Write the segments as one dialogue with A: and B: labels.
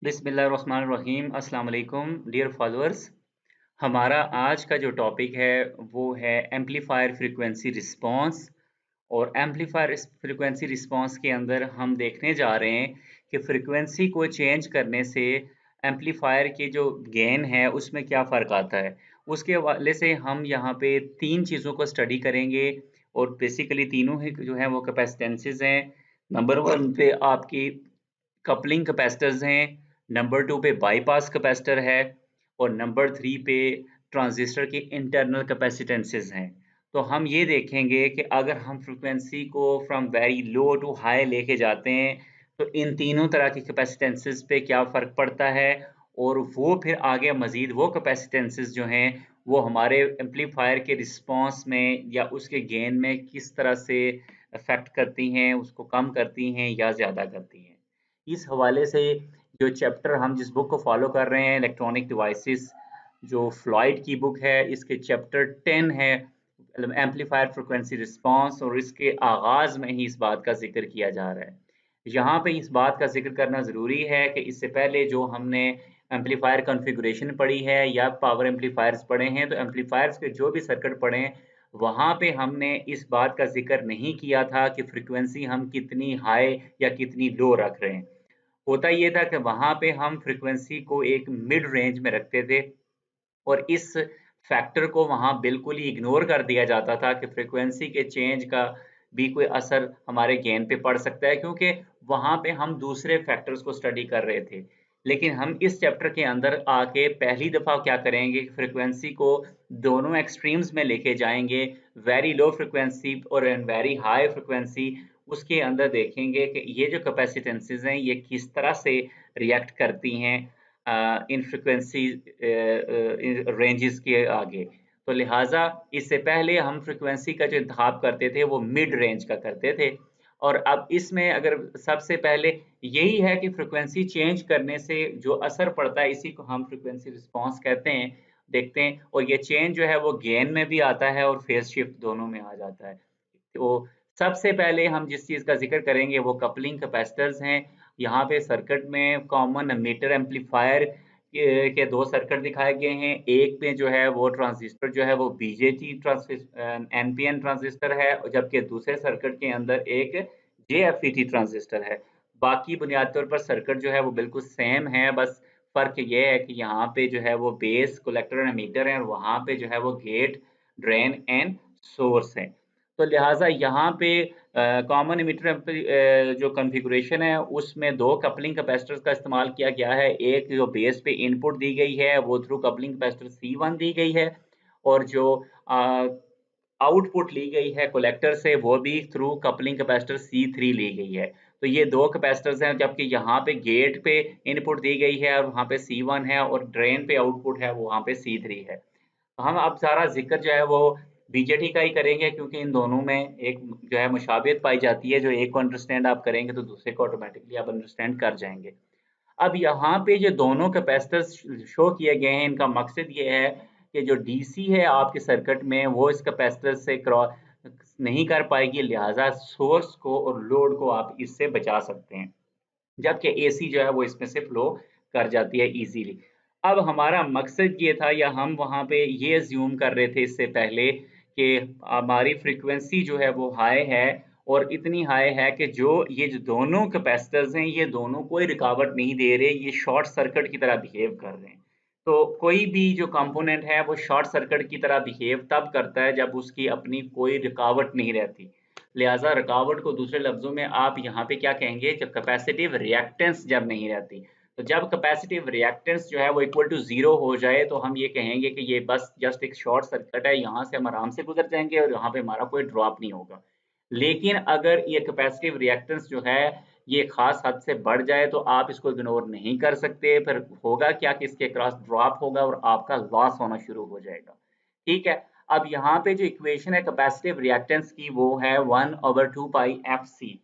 A: बिस्मिल्लाहिर्रहमानिर्रहीम अस्सलाम वालेकुम डियर फॉलोअर्स। हमारा आज का जो टॉपिक है वो है एम्पलीफायर फ्रीक्वेंसी रिस्पांस। और एम्पलीफायर फ्रीक्वेंसी रिस्पांस के अंदर हम देखने जा रहे हैं कि फ्रीक्वेंसी को चेंज करने से एम्पलीफायर की जो गेन है उसमें क्या फ़र्क आता है। उसके हवाले से हम यहाँ पे तीन चीज़ों को स्टडी करेंगे और बेसिकली तीनों ही जो है वो कैपेसिटेंसेस हैं। नंबर वन पे आपकी कपलिंग कैपेसिटर्स हैं, नंबर 2 पे बाईपास कैपेसिटर है और नंबर 3 पे ट्रांजिस्टर की इंटरनल कैपेसिटेंसेस हैं। तो हम ये देखेंगे कि अगर हम फ्रीक्वेंसी को from very low to high लेके जाते हैं, तो इन तीनों तरह की कैपेसिटेंसेस पे क्या फ़र्क पड़ता है और वो फिर आगे मज़ीद वो कैपेसिटेंसेस जो हैं, वो हमारे एम्पलीफायर के रिस्पॉन्स में या उसके गेन में किस तरह से अफ़ेक्ट करती हैं, उसको कम करती हैं या ज़्यादा करती हैं। इस हवाले से जो चैप्टर हम जिस बुक को फॉलो कर रहे हैं इलेक्ट्रॉनिक डिवाइसेस, जो फ्लॉयड की बुक है, इसके चैप्टर 10 है एम्पलीफायर फ्रीक्वेंसी रिस्पांस और इसके आगाज में ही इस बात का जिक्र किया जा रहा है। यहाँ पे इस बात का जिक्र करना ज़रूरी है कि इससे पहले जो हमने एम्पलीफायर कॉन्फ़िगरेशन पढ़ी है या पावर एम्पलीफायर्स पढ़े हैं, तो एम्पलीफायर्स के जो भी सर्किट पढ़े हैं, वहाँ पे हमने इस बात का जिक्र नहीं किया था कि फ्रीक्वेंसी हम कितनी हाई या कितनी लो रख रहे हैं। होता ये था कि वहाँ पे हम फ्रीक्वेंसी को एक मिड रेंज में रखते थे और इस फैक्टर को वहाँ बिल्कुल ही इग्नोर कर दिया जाता था कि फ्रीक्वेंसी के चेंज का भी कोई असर हमारे गेन पे पड़ सकता है, क्योंकि वहाँ पे हम दूसरे फैक्टर्स को स्टडी कर रहे थे। लेकिन हम इस चैप्टर के अंदर आके पहली दफ़ा क्या करेंगे, फ्रीक्वेंसी को दोनों एक्सट्रीम्स में लेके जाएँगे, वेरी लो फ्रीक्वेंसी और वेरी हाई फ्रीक्वेंसी। उसके अंदर देखेंगे कि ये जो कैपेसिटेंसेस हैं, ये किस तरह से रिएक्ट करती हैं इन फ्रीक्वेंसी रेंजेस के आगे। तो लिहाज़ा इससे पहले हम फ्रीक्वेंसी का जो इंतख़ाब करते थे वो मिड रेंज का करते थे। और अब इसमें अगर सबसे पहले यही है कि फ्रीक्वेंसी चेंज करने से जो असर पड़ता है इसी को हम फ्रीक्वेंसी रिस्पॉन्स कहते हैं, देखते हैं। और ये चेंज जो है वो गेन में भी आता है और फेज़ शिफ्ट दोनों में आ जाता है। तो सबसे पहले हम जिस चीज़ का ज़िक्र करेंगे वो कपलिंग कैपेसिटर्स हैं। यहाँ पे सर्किट में कॉमन एमीटर एम्पलीफायर के 2 सर्किट दिखाए गए हैं। एक में जो है वो ट्रांजिस्टर जो है वो बीजेटी एनपीएन ट्रांजिस्टर है, जबकि दूसरे सर्किट के अंदर एक जेएफईटी ट्रांजिस्टर है। बाकी बुनियादी तौर पर सर्किट जो है वो बिल्कुल सेम है, बस फ़र्क ये है कि यहाँ पे जो है वो बेस, कलेक्टर और एमीटर है और वहाँ पे जो है वो गेट, ड्रेन एंड सोर्स है। तो लिहाज़ा यहाँ पे कॉमन एमिटर जो कॉन्फ़िगरेशन है उसमें 2 कपलिंग कैपेसिटर्स का इस्तेमाल किया गया है। एक जो बेस पे इनपुट दी गई है वो थ्रू कपलिंग कैपेसिटर C1 दी गई है और जो अ, आउटपुट ली गई है कलेक्टर से वो भी थ्रू कपलिंग कैपेसिटर C3 ली गई है। तो ये 2 कैपेसिटर्स हैं, जबकि यहाँ पे गेट पे इनपुट दी गई है और वहाँ पे C1 है और ड्रेन पे आउटपुट है वो वहाँ पे C3 है। हम अब सारा ज़िक्र जो है वो बीजेटी का ही करेंगे, क्योंकि इन दोनों में एक जो है मुशाबियत पाई जाती है, जो एक को अंडरस्टैंड आप करेंगे तो दूसरे को ऑटोमैटिकली आप अंडरस्टैंड कर जाएँगे। अब यहाँ पे जो दोनों कैपेसिटर्स शो किए गए हैं, इनका मकसद ये है कि जो डीसी है आपके सर्किट में वो इस कैपेसिटर से क्रॉस नहीं कर पाएगी, लिहाज़ा सोर्स को और लोड को आप इससे बचा सकते हैं। जबकि एसी जो है वो इसमें से फ्लो कर जाती है ईज़िली। अब हमारा मकसद ये था या हम वहाँ पे ये अज़्यूम कर रहे थे इससे पहले कि हमारी फ्रीक्वेंसी जो है वो हाई है और इतनी हाई है कि जो दोनों कैपेसिटर्स हैं, ये दोनों कोई रुकावट नहीं दे रहे, ये शॉर्ट सर्किट की तरह बिहेव कर रहे हैं। तो कोई भी जो कंपोनेंट है वो शॉर्ट सर्किट की तरह बिहेव तब करता है जब उसकी अपनी कोई रुकावट नहीं रहती। लिहाज़ा रुकावट को दूसरे लफ्ज़ों में आप यहाँ पे क्या कहेंगे, जब कैपेसिटिव रिएक्टेंस जब नहीं रहती। तो जब कैपेसिटिव रिएक्टेंस जो है वो इक्वल टू 0 हो जाए तो हम ये कहेंगे कि ये बस जस्ट एक शॉर्ट सर्किट है, यहाँ से हम आराम से गुज़र जाएँगे और यहाँ पे हमारा कोई ड्रॉप नहीं होगा। लेकिन अगर ये कैपेसिटिव रिएक्टेंस जो है ये ख़ास हद से बढ़ जाए तो आप इसको इग्नोर नहीं कर सकते, फिर होगा क्या कि इसके क्रॉस ड्रॉप होगा और आपका लॉस होना शुरू हो जाएगा। ठीक है? अब यहाँ पे जो इक्वेशन है कैपेसिटिव रिएक्टेंस की वो है 1/2 पाई एफसी।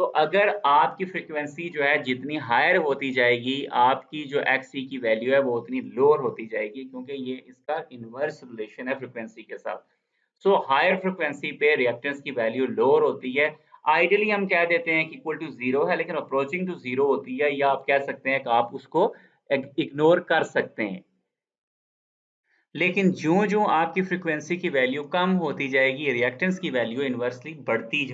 A: तो अगर आपकी फ्रीक्वेंसी जो है जितनी हायर होती जाएगी, आपकी जो एक्सी की वैल्यू है वो उतनी लोअर होती जाएगी, क्योंकि ये इसका इनवर्स रिलेशन है फ्रीक्वेंसी के साथ। सो हायर फ्रीक्वेंसी पे रिएक्टेंस की वैल्यू लोअर होती है। आइडियली हम कह देते हैं कि इक्वल टू 0 है, लेकिन अप्रोचिंग टू 0 होती है, या आप कह सकते हैं कि आप उसको इग्नोर कर सकते हैं। लेकिन ज्यों-ज्यों आपकी फ्रीक्वेंसी की वैल्यू कम होती जाएगी, रिएक्टेंस की वैल्यू इनवर्सली बढ़ती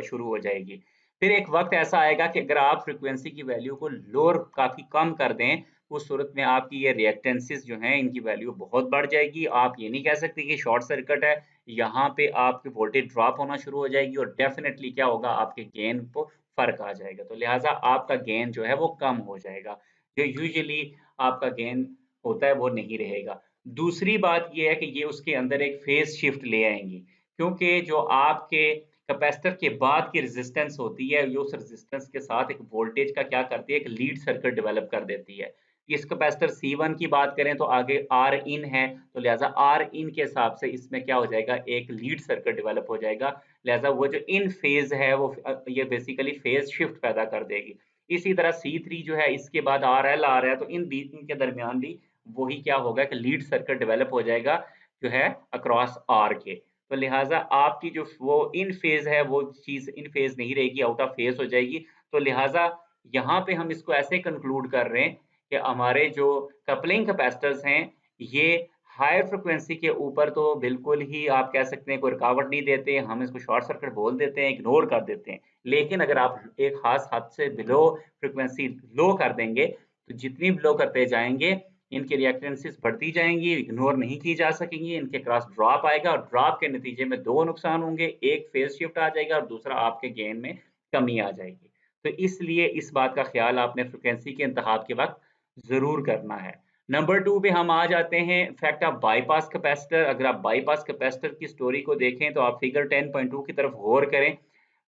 A: शुरू हो जाएगी। फिर एक वक़्त ऐसा आएगा कि अगर आप फ्रीक्वेंसी की वैल्यू को लोअर काफ़ी कम कर दें, उस सूरत में आपकी ये रिएक्टेंसेस जो हैं, इनकी वैल्यू बहुत बढ़ जाएगी। आप ये नहीं कह सकते कि शॉर्ट सर्किट है, यहाँ पे आपकी वोल्टेज ड्रॉप होना शुरू हो जाएगी और डेफ़िनिटली क्या होगा, आपके गेन को फ़र्क आ जाएगा। तो लिहाज़ा आपका गेन जो है, वो कम हो जाएगा। जो यूजुअली आपका गेन होता है, वो नहीं रहेगा। दूसरी बात ये है कि ये उसके अंदर एक फ़ेज़ शिफ्ट ले आएँगी, क्योंकि जो आपके कैपेसिटर के बाद की रेज़िस्टेंस होती है, ये उस रेज़िस्टेंस के साथ एक वोल्टेज का क्या करती है, एक लीड सर्किट डेवलप कर देती है। इस कैपेसिटर C1 की बात करें तो आगे Rin है, तो लिहाज़ा Rin के हिसाब से इसमें क्या हो जाएगा, एक लीड सर्किट डेवलप हो जाएगा। लिहाज़ा वो जो इन फ़ेज़ है, वो ये बेसिकली फ़ेज़ शिफ्ट पैदा कर देगी। इसी तरह C3 जो है, इसके बाद RL आ रहा है, तो इन बीच इनके दरमियान भी वही क्या होगा कि लीड सर्किट डेवलप हो जाएगा जो है अक्रॉस आर के। तो लिहाज़ा आपकी जो वो इन फ़ेज़ है, वो चीज़ इन फ़ेज़ नहीं रहेगी, आउट ऑफ फ़ेज़ हो जाएगी। तो लिहाज़ा यहाँ पे हम इसको ऐसे कंक्लूड कर रहे हैं कि हमारे जो कपलिंग कैपेसिटर्स हैं, ये हायर फ्रीक्वेंसी के ऊपर तो बिल्कुल ही आप कह सकते हैं कोई रुकावट नहीं देते, हम इसको शॉर्ट सर्किट बोल देते हैं, इग्नोर कर देते हैं। लेकिन अगर आप एक ख़ास हद से बिलो फ्रीक्वेंसी लो कर देंगे, तो जितनी बिलो करते जाएँगे, इनकी रिएक्टेंसेस बढ़ती जाएँगी, इग्नोर नहीं की जा सकेंगी, इनके क्रॉस ड्रॉप आएगा और ड्रॉप के नतीजे में 2 नुकसान होंगे, एक फेज़ शिफ्ट आ जाएगा और दूसरा आपके गेन में कमी आ जाएगी। तो इसलिए इस बात का ख़्याल आपने फ्रीक्वेंसी के इंतखाब के वक़्त ज़रूर करना है। नंबर 2 पे हम आ जाते हैं इफ़ेक्ट ऑफ बाईपास कैपेसिटर। अगर आप बाईपास कैपेसिटर की स्टोरी को देखें तो आप फिगर 10.2 की तरफ गौर करें।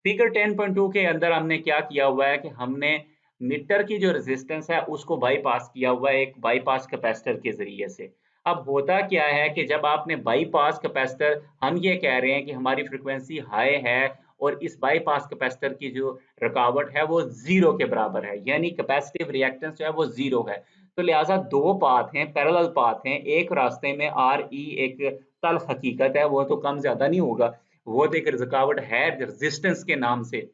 A: फिगर 10.2 के अंदर हमने क्या किया हुआ है कि हमने मीटर की जो रेजिस्टेंस है उसको बाईपास किया हुआ है एक बाईपास कैपेसिटर के ज़रिए से। अब होता क्या है कि जब आपने बाईपास कैपेसिटर हम ये कह रहे हैं कि हमारी फ्रीक्वेंसी हाई है और इस बाईपास कैपेसिटर की जो रुकावट है वो 0 के बराबर है, यानी कैपेसिटिव रिएक्टेंस जो है वो 0 है। तो लिहाज़ा 2 पाथ हैं, पैरेलल पाथ हैं, एक रास्ते में RE एक तल्ख़ हकीकत है, वो तो कम ज़्यादा नहीं होगा। वो तो एक रुकावट है रेजिस्टेंस के नाम से।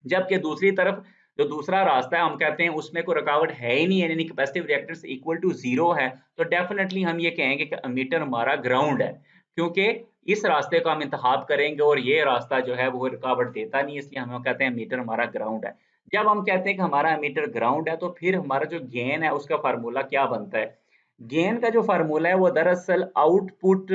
A: जबकि दूसरी तरफ जो दूसरा रास्ता है हम कहते हैं उसमें कोई रुकावट है ही नहीं है, यानी कैपेसिटिव रिएक्टेंस इक्वल टू 0 है, तो डेफिनिटली हम ये कहेंगे कि एमीटर हमारा ग्राउंड है। क्योंकि इस रास्ते का हम इंतखाब करेंगे और ये रास्ता जो है वो रुकावट देता नहीं है, इसलिए हम कहते हैं एमीटर हमारा ग्राउंड है। जब हम कहते हैं कि हमारा एमीटर ग्राउंड है, तो फिर हमारा जो गेन है उसका फ़ॉर्मूला क्या बनता है? गेन का जो फ़ॉर्मूला है वो दरअसल आउटपुट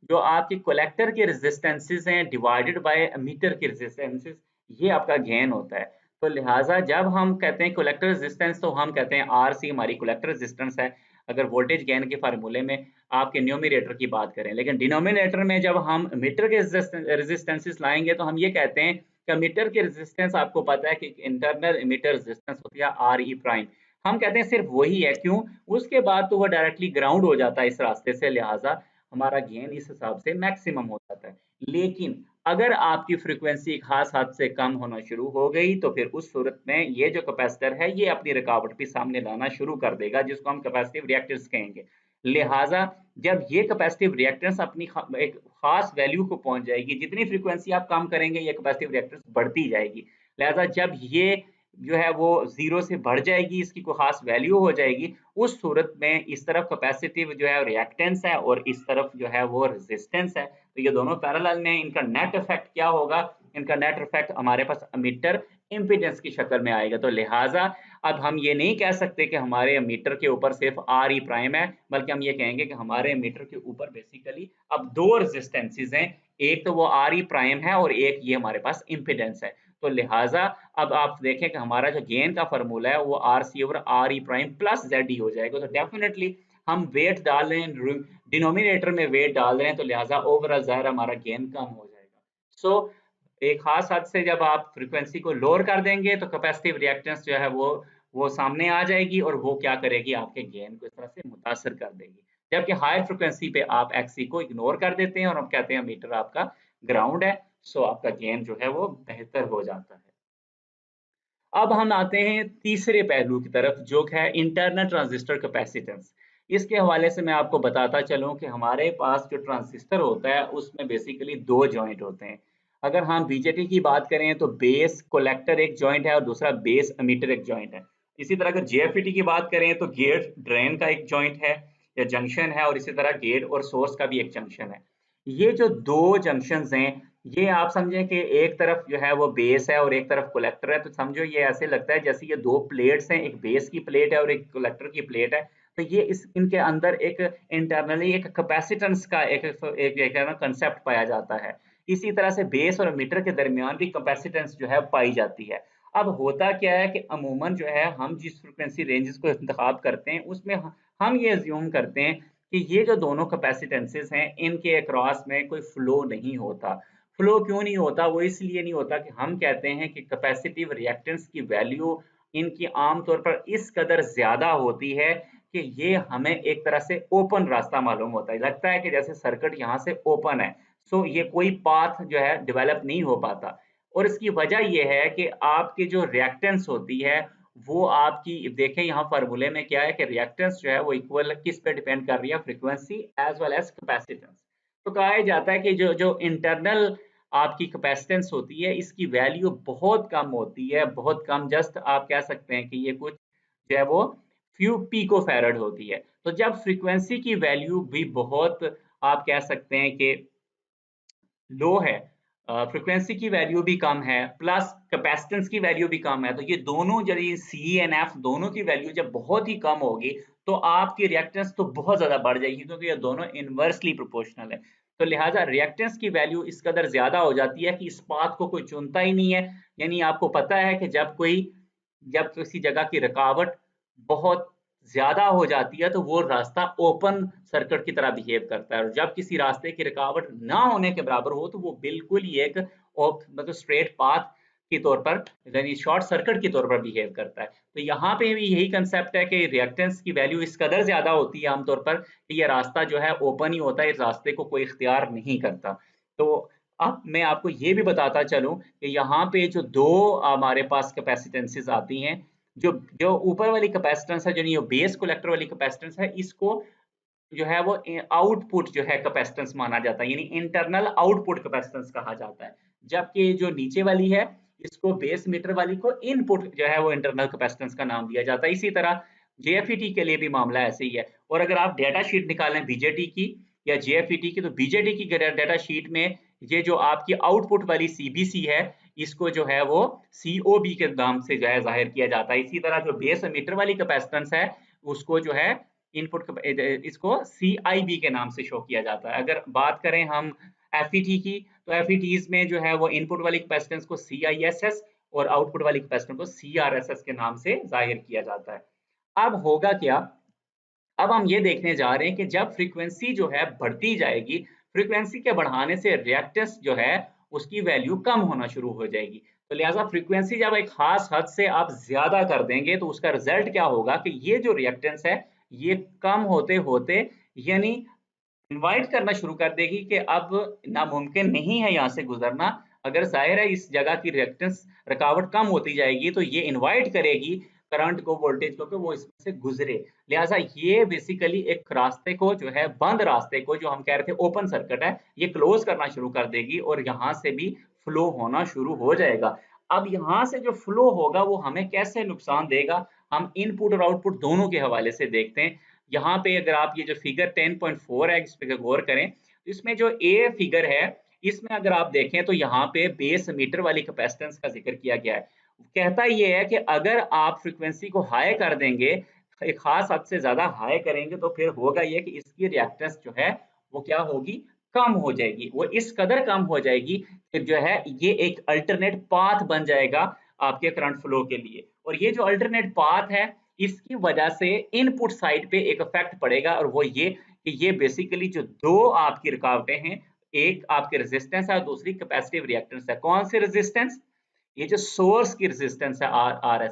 A: जो आपके कलेक्टर के रेजिस्टेंसेस हैं डिवाइडेड बाय एमीटर के रेजिस्टेंसेस, ये आपका गेन होता है। तो लिहाज़ा जब हम कहते हैं कलेक्टर रेजिस्टेंस, तो हम कहते हैं RC हमारी कलेक्टर रेजिस्टेंस है। अगर वोल्टेज गेन के फ़ॉर्मूले में आपके न्यूमरेटर की बात करें, लेकिन डिनोमिनेटर में जब हम एमीटर के रेजिस्टेंसेस लाएँगे तो हम ये कहते हैं कि एमीटर के रेजिस्टेंस आपको पता है कि इंटरनल एमीटर रेजिस्टेंस होती है RE प्राइम। हम कहते हैं सिर्फ़ वही है, क्यों? उसके बाद तो वो डायरेक्टली ग्राउंड हो जाता है इस रास्ते से, लिहाज़ा हमारा गेन इस हिसाब से मैक्सिमम हो जाता है। लेकिन अगर आपकी फ्रीक्वेंसी एक ख़ास हद से कम होना शुरू हो गई, तो फिर उस सूरत में ये जो कैपेसिटर है, ये अपनी रुकावट भी सामने लाना शुरू कर देगा, जिसको हम कैपेसिटिव रिएक्टेंस कहेंगे। लिहाज़ा जब ये कैपेसिटिव रिएक्टेंस अपनी एक ख़ास वैल्यू को पहुँच जाएगी, जितनी फ्रीक्वेंसी आप कम करेंगे, ये कैपेसिटिव रिएक्टेंस बढ़ती जाएगी। लिहाज़ा जब ये जो है वो 0 से बढ़ जाएगी, इसकी कोई ख़ास वैल्यू हो जाएगी, उस सूरत में इस तरफ कैपेसिटिव जो है रिएक्टेंस है और इस तरफ जो है वो रेजिस्टेंस है। तो ये दोनों पैरेलल में, इनका नेट इफेक्ट क्या होगा? इनका नेट इफेक्ट हमारे पास एमीटर इम्पीडेंस की शक्ल में आएगा। तो लिहाज़ा अब हम ये नहीं कह सकते कि हमारे एमीटर के ऊपर सिर्फ़ RE प्राइम है, बल्कि हम ये कहेंगे कि हमारे एमीटर के ऊपर बेसिकली अब 2 रेजिस्टेंसेस हैं। एक तो वो RE प्राइम है और एक ये हमारे पास इम्पीडेंस है। तो लिहाज़ा अब आप देखें कि हमारा जो गेन का फ़ॉर्मूला है वो RC over RE prime plus ZE हो जाएगा। तो डेफ़िनेटली हम वेट डाल रहे हैं, डिनोमिनेटर में वेट डाल रहे हैं, तो लिहाज़ा ओवरऑल ज़ाहिर हमारा गेन कम हो जाएगा। सो एक ख़ास हद से जब आप फ्रीक्वेंसी को लोअर कर देंगे, तो कैपेसिटिव रिएक्टेंस जो है वो सामने आ जाएगी और वो क्या करेगी, आपके गेन को इस तरह से मुतासिर कर देगी। जबकि हाई फ्रीक्वेंसी पे आप XC को इग्नोर कर देते हैं और हम कहते हैं मीटर आपका ग्राउंड है, सो आपका गेन जो है वो बेहतर हो जाता है। अब हम आते हैं तीसरे पहलू की तरफ, जो कि है इंटरनल ट्रांजिस्टर कैपेसिटेंस। इसके हवाले से मैं आपको बताता चलूं कि हमारे पास जो ट्रांजिस्टर होता है उसमें बेसिकली 2 जॉइंट होते हैं। अगर हम बीजेटी की बात करें तो बेस कलेक्टर एक जॉइंट है और दूसरा बेस एमिटर एक जॉइंट है। इसी तरह अगर जेएफईटी की बात करें तो गेट ड्रेन का एक जॉइंट है या जंक्शन है, और इसी तरह गेट और सोर्स का भी एक जंक्शन है। ये जो दो जंक्शंस हैं, ये आप समझें कि एक तरफ जो है वो बेस है और एक तरफ कलेक्टर है, तो समझो ये ऐसे लगता है जैसे ये दो प्लेट्स हैं, एक बेस की प्लेट है और एक कलेक्टर की प्लेट है। तो ये इस इनके अंदर एक इंटरनली एक कैपेसिटेंस का एक कंसेप्ट पाया जाता है। इसी तरह से बेस और मीटर के दरमियान भी कैपेसिटेंस जो है पाई जाती है। अब होता क्या है कि अमूमन जो है हम जिस फ्रीक्वेंसी रेंजेस को इंतखाब करते हैं उसमें हम ये अज्यूम करते हैं कि ये जो दोनों कैपेसिटेंसेस हैं इनके अक्रॉस में कोई फ्लो नहीं होता। फ्लो क्यों नहीं होता? वो इसलिए नहीं होता कि हम कहते हैं कि कैपेसिटिव रिएक्टेंस की वैल्यू इनकी आमतौर पर इस कदर ज्यादा होती है कि ये हमें एक तरह से ओपन रास्ता मालूम होता है, लगता है कि जैसे सर्किट यहाँ से ओपन है। सो ये कोई पाथ जो है डेवलप नहीं हो पाता। और इसकी वजह ये है कि आपकी जो रिएक्टेंस होती है वो आपकी देखें यहाँ फार्मूले में क्या है कि रिएक्टेंस जो है वो इक्वल किस पे डिपेंड कर रही है? Frequency as well as capacitance. तो कहा जाता है कि जो जो इंटरनल आपकी कैपेसिटेंस होती है इसकी वैल्यू बहुत कम होती है, बहुत कम, जस्ट आप कह सकते हैं कि ये कुछ जो है वो फ्यू पिको फैरड होती है। तो जब फ्रीक्वेंसी की वैल्यू भी बहुत आप कह सकते हैं कि लो है, फ्रीक्वेंसी की वैल्यू भी कम है, प्लस कैपेसिटेंस की वैल्यू भी कम है, तो ये दोनों जब ये सी एंड एफ दोनों की वैल्यू जब बहुत ही कम होगी तो आपकी रिएक्टेंस तो बहुत ज्यादा बढ़ जाएगी, क्योंकि ये दोनों इनवर्सली प्रोपोर्शनल है। तो लिहाजा रिएक्टेंस की वैल्यू इस कदर ज्यादा हो जाती है कि इस पाथ को कोई चुनता ही नहीं है। यानी आपको पता है कि जब किसी जगह की रुकावट बहुत ज्यादा हो जाती है तो वो रास्ता ओपन सर्किट की तरह बिहेव करता है, और जब किसी रास्ते की रुकावट ना होने के बराबर हो तो वो बिल्कुल ही एक मतलब स्ट्रेट पाथ के तौर पर, यानी शॉर्ट सर्किट के तौर पर बिहेव करता है। तो यहाँ पे भी यही कंसेप्ट है कि रिएक्टेंस की वैल्यू इस कदर ज्यादा होती है आमतौर पर कि ये रास्ता जो है ओपन ही होता है, इस रास्ते को कोई इख्तियार नहीं करता। तो अब मैं आपको ये भी बताता चलूं कि यहाँ पे जो दो हमारे पास कैपेसिटेंसेस आती हैं, जो जो ऊपर वाली कैपेसिटेंस है, जो नहीं बेस कलेक्टर वाली कैपेसिटेंस है, इसको जो है वो आउटपुट जो है कैपेसिटेंस माना जाता है, यानी इंटरनल आउटपुट कैपेसिटेंस कहा जाता है। जबकि जो नीचे वाली है इसको बेस मीटर वाली को इनपुट जो है वो इंटरनल कैपेसिटेंस का नाम दिया जाता है। इसी तरह जेएफईटी के लिए भी मामला ऐसे ही है। और अगर आप डेटा शीट निकालें बीजेटी की या जेएफईटी की, तो बीजेटी की डेटा शीट में ये जो आपकी आउटपुट वाली सीबीसी है इसको जो है वो सीओबी के नाम से जो है जाहिर किया जाता है। इसी तरह जो बेस मीटर वाली कैपेसिटेंस है उसको जो है इनपुट इसको सीआईबी के नाम से शो किया जाता है। अगर बात करें हम एफईटी की, तो एफईटीज में जो है वो इनपुट वाली कैपेसिटेंस को सीआईएसएस और आउटपुट वाली कैपेसिटेंस को सीआरएसएस के नाम से जाहिर किया जाता है। अब होगा क्या? अब हम ये देखने जा रहे हैं कि जब फ्रीक्वेंसी जो है बढ़ती जाएगी, फ्रीक्वेंसी के बढ़ाने से रिएक्टेंस जो है उसकी वैल्यू कम होना शुरू हो जाएगी। तो लिहाजा फ्रीक्वेंसी जब एक खास हद से आप ज्यादा कर देंगे तो उसका रिजल्ट क्या होगा कि ये जो रिएक्टेंस है ये कम होते होते, यानी इनवाइट करना शुरू कर देगी कि अब नामुमकिन नहीं है यहाँ से गुजरना। अगर जाहिर है इस जगह की रिएक्टेंस रुकावट कम होती जाएगी तो ये इनवाइट करेगी करंट को, वोल्टेज को, कि वो इसमें से गुजरे। लिहाजा ये बेसिकली एक रास्ते को जो है, बंद रास्ते को, जो हम कह रहे थे ओपन सर्किट है, ये क्लोज करना शुरू कर देगी और यहाँ से भी फ्लो होना शुरू हो जाएगा। अब यहाँ से जो फ्लो होगा वो हमें कैसे नुकसान देगा, हम इनपुट और आउटपुट दोनों के हवाले से देखते हैं। यहाँ पे अगर आप ये जो फिगर 10.4 है इस पे गौर करें, तो इसमें जो ए फिगर है इसमें अगर आप देखें तो यहाँ पे बेस मीटर वाली कैपेसिटेंस का जिक्र किया गया है। कहता ये है कि अगर आप फ्रीक्वेंसी को हाई कर देंगे, एक खास हद से ज्यादा हाई करेंगे, तो फिर होगा ये कि इसकी रिएक्टेंस जो है वो क्या होगी, कम हो जाएगी। वो इस कदर कम हो जाएगी कि जो है ये एक अल्टरनेट पाथ बन जाएगा आपके करंट फ्लो के लिए। और ये जो अल्टरनेट पाथ है इसकी वजह से इनपुट साइड पे एक इफेक्ट पड़ेगा, और वो ये कि ये बेसिकली जो दो आपकी रुकावटें हैं, एक आपके रेजिस्टेंस है और दूसरी कैपेसिटिव रिएक्टेंस है। कौन सी रेजिस्टेंस? ये जो सोर्स की रेजिस्टेंस है आर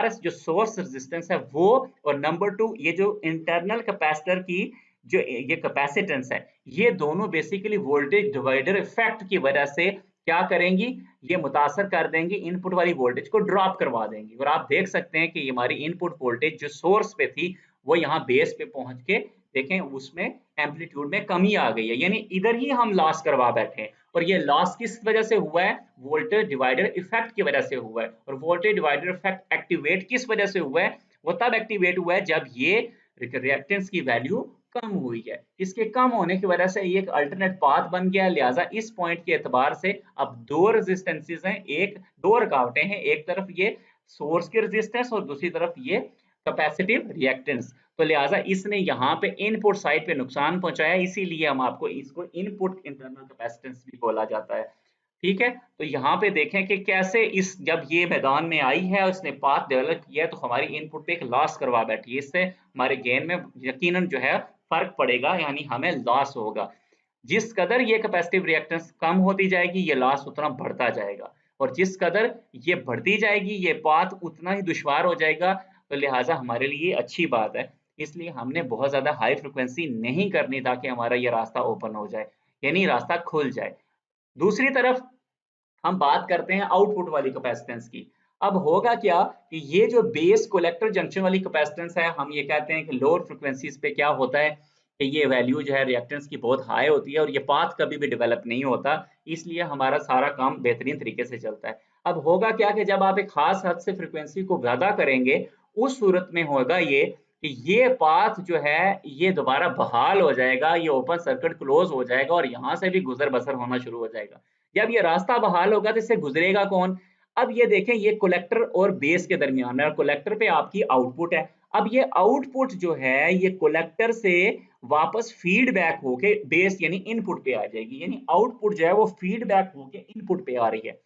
A: एस जो सोर्स रेजिस्टेंस है वो, और नंबर टू ये जो इंटरनल कैपेसिटर की जो ये कैपेसिटेंस है, ये दोनों बेसिकली वोल्टेज डिवाइडर इफेक्ट की वजह से क्या करेंगी, ये मुतासर कर देंगी, इनपुट वाली वोल्टेज को ड्रॉप करवा देंगी। और आप देख सकते हैं कि हमारी इनपुट वोल्टेज जो सोर्स पे थी वो यहाँ बेस पे पहुंच के देखें उसमें एम्पलीट्यूड में कमी आ गई है, यानी इधर ही हम लॉस करवा बैठे हैं। और ये लॉस किस वजह से हुआ है, वोल्टेज डिवाइडर इफेक्ट की वजह से हुआ है। और वोल्टेज डिवाइडर इफेक्ट एक्टिवेट किस वजह से हुआ है, वो तब एक्टिवेट हुआ है जब ये रिएक्टेंस की वैल्यू कम हुई है। इसके कम होने की वजह से ये एक अल्टरनेट पाथ बन गया, लिहाजा इस पॉइंट के एतबार से अब दो रेजिस्टेंसेस हैं, एक दो रुकावटें हैं, एक तरफ ये सोर्स के रेजिस्टेंस और दूसरी तरफ ये कैपेसिटिव रिएक्टेंस। तो लिहाजा इसने यहाँ पे इनपुट साइड पे नुकसान पहुंचाया, इसीलिए हम आपको इसको इनपुट इंटरनल कैपेसिटेंस भी बोला जाता है। ठीक है, तो यहाँ पे देखें कि कैसे इस जब ये मैदान में आई है और इसने पाथ डेवलप किया है, तो हमारी इनपुट पे एक लॉस करवा बैठी है, इससे हमारे गेन में यकीनन जो है फर्क पड़ेगा, यानी हमें लॉस होगा। जिस कदर ये कैपेसिटिव रिएक्टेंस कम होती जाएगी, ये लॉस उतना बढ़ता जाएगा, और जिस कदर ये बढ़ती जाएगी, ये पाथ उतना ही दुश्वार हो जाएगा। तो लिहाजा हमारे लिए अच्छी बात है, इसलिए हमने बहुत ज्यादा हाई फ्रिक्वेंसी नहीं करनी ताकि हमारा ये रास्ता ओपन हो जाए, यानी रास्ता खुल जाए। दूसरी तरफ हम बात करते हैं आउटपुट वाली कैपेसिटेंस की। अब होगा क्या कि ये जो बेस कलेक्टर जंक्शन वाली कैपेसिटेंस है, हम ये कहते हैं कि लोअर फ्रिक्वेंसीज पे क्या होता है कि ये वैल्यू जो है रिएक्टेंस की बहुत हाई होती है और ये पाथ कभी भी डेवलप नहीं होता, इसलिए हमारा सारा काम बेहतरीन तरीके से चलता है। अब होगा क्या कि जब आप एक खास हद से फ्रिक्वेंसी को ज्यादा करेंगे, उस सूरत में होगा ये कि ये पाथ जो है ये दोबारा बहाल हो जाएगा, ये ओपन सर्किट क्लोज हो जाएगा और यहाँ से भी गुजर बसर होना शुरू हो जाएगा। जब ये रास्ता बहाल होगा तो इससे गुजरेगा कौन? अब ये देखें, ये कलेक्टर और बेस के दरमियान है और कलेक्टर पे आपकी आउटपुट है। अब ये आउटपुट जो है ये कलेक्टर से वापस फीडबैक होके बेस यानी इनपुट पे आ जाएगी, यानी आउटपुट जो है वो फीडबैक होके इनपुट पे आ रही है।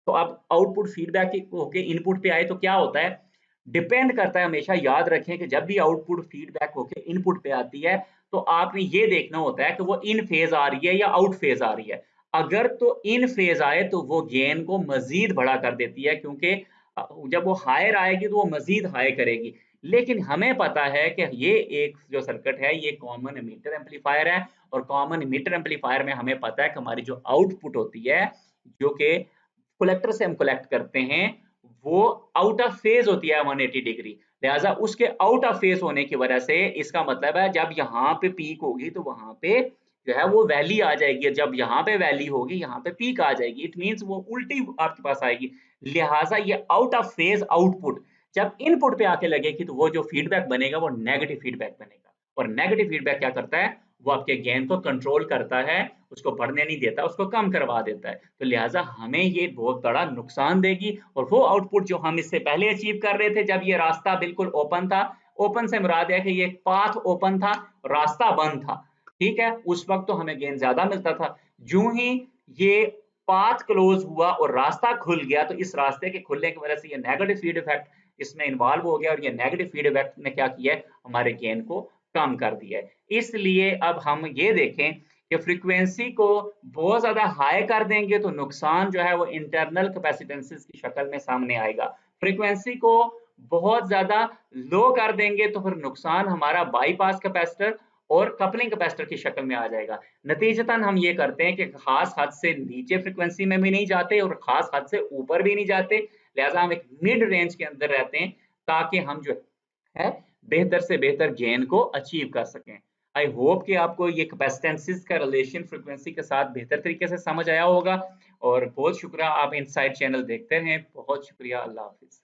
A: तो अब आउटपुट फीडबैक होके इनपुट पे आए तो क्या होता है, डिपेंड करता है, हमेशा याद रखें कि जब भी आउटपुट फीडबैक होके इनपुट पे आती है तो आपने ये देखना होता है कि वो इन फेज आ रही है या आउट फेज आ रही है। अगर तो इन फेज आए तो वो गेन को मजीद बड़ा कर देती है, क्योंकि जब वो हायर आएगी तो वो मजीद हाई करेगी। लेकिन हमें पता है कि ये एक जो सर्किट है ये कॉमन एमिटर एम्पलीफायर है, और कॉमन एमिटर एम्पलीफायर में हमें पता है कि हमारी जो आउटपुट होती है, जो कि कलेक्टर से हम कलेक्ट करते हैं, वो आउट ऑफ फेज होती है 180 डिग्री। लिहाजा उसके आउट ऑफ फेज होने की वजह से इसका मतलब है जब यहाँ पे पीक होगी तो वहां पे जो है वो वैली आ जाएगी, जब यहाँ पे वैली होगी यहाँ पे पीक आ जाएगी, इट मींस वो उल्टी आपके पास आएगी। लिहाजा ये आउट ऑफ फेज आउटपुट जब इनपुट पे आके लगेगी तो वो जो फीडबैक बनेगा वो नेगेटिव फीडबैक बनेगा, और नेगेटिव फीडबैक क्या करता है, वो आपके गेन को कंट्रोल करता है, उसको बढ़ने नहीं देता, उसको कम करवा देता है। तो लिहाजा हमें ये बहुत बड़ा नुकसान देगी, और वो आउटपुट जो हम इससे पहले अचीव कर रहे थे जब ये रास्ता बिल्कुल ओपन था, ओपन से मुराद है कि ये पाथ ओपन था, रास्ता बंद था, ठीक है, उस वक्त तो हमें गेन ज्यादा मिलता था। जो ही ये पाथ क्लोज हुआ और रास्ता खुल गया, तो इस रास्ते के खुलने की वजह से ये नेगेटिव फीड इफेक्ट इसमें इन्वॉल्व हो गया, और ये नेगेटिव फीड इफेक्ट ने क्या किया है, हमारे गेन को कम कर दिया है। इसलिए अब हम ये देखें कि फ्रीक्वेंसी को बहुत ज्यादा हाई कर देंगे तो नुकसान जो है वो इंटरनल कैपेसिटेंसेस की शक्ल में सामने आएगा, फ्रीक्वेंसी को बहुत ज्यादा लो कर देंगे तो फिर नुकसान हमारा बाईपास कैपेसिटर और कपलिंग कैपेसिटर की शक्ल में आ जाएगा। नतीजतन हम ये करते हैं कि खास हद से नीचे फ्रीक्वेंसी में भी नहीं जाते और खास हद से ऊपर भी नहीं जाते, लिहाजा हम एक मिड रेंज के अंदर रहते हैं ताकि हम जो है बेहतर से बेहतर गेन को अचीव कर सकें। आई होप कि आपको ये कैपेसिटेंसेस का रिलेशन फ्रीक्वेंसी के साथ बेहतर तरीके से समझ आया होगा, और बहुत शुक्रिया, आप इनसाइड चैनल देखते हैं, बहुत शुक्रिया, अल्लाह हाफिज।